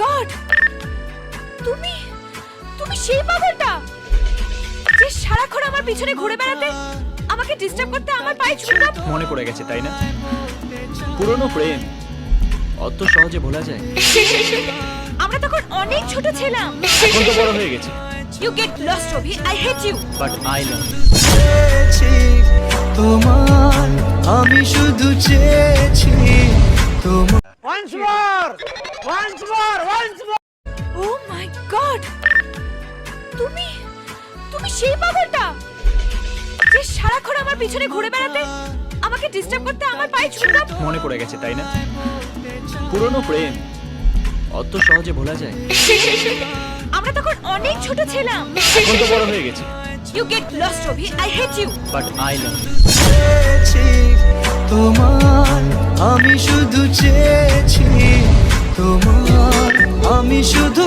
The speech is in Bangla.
গড, তুমি তুমি সেই পাগলটা যে সারাক্ষণ আমার পিছনে ঘুরে বেড়াতে, আমাকে ডিস্টার্ব করতে, আমার পায়ে চুমকাম। মনে পড়ে গেছে তাই না? পুরনো প্রেম অত সহজে ভোলা যায়? আমরা তখন অনেক ছোট ছিলাম। এখন তো বড় হয়ে গেছে। You get lost Robi, I hate you. But I love তোমার আমি শুধু চেয়েছি তোমার। ও মাই গড, তুমি তুমি সেই পাগলটা যে সারাক্ষণ আমার পিছনে ঘুরে বেড়াতে, আমাকে ডিস্টার্ব করতে, আমার পায়ে চুমকাম। মনে পড়ে গেছে তাই না? পুরনো প্রেম অত সহজে ভোলা যায়? আমরা তখন অনেক ছোট ছিলাম। এখন তো বড় হয়ে গেছে। You get lost Robi, I hate you. But I love তোমার আমি শুধু চেয়েছি তোমার, আমি শুধু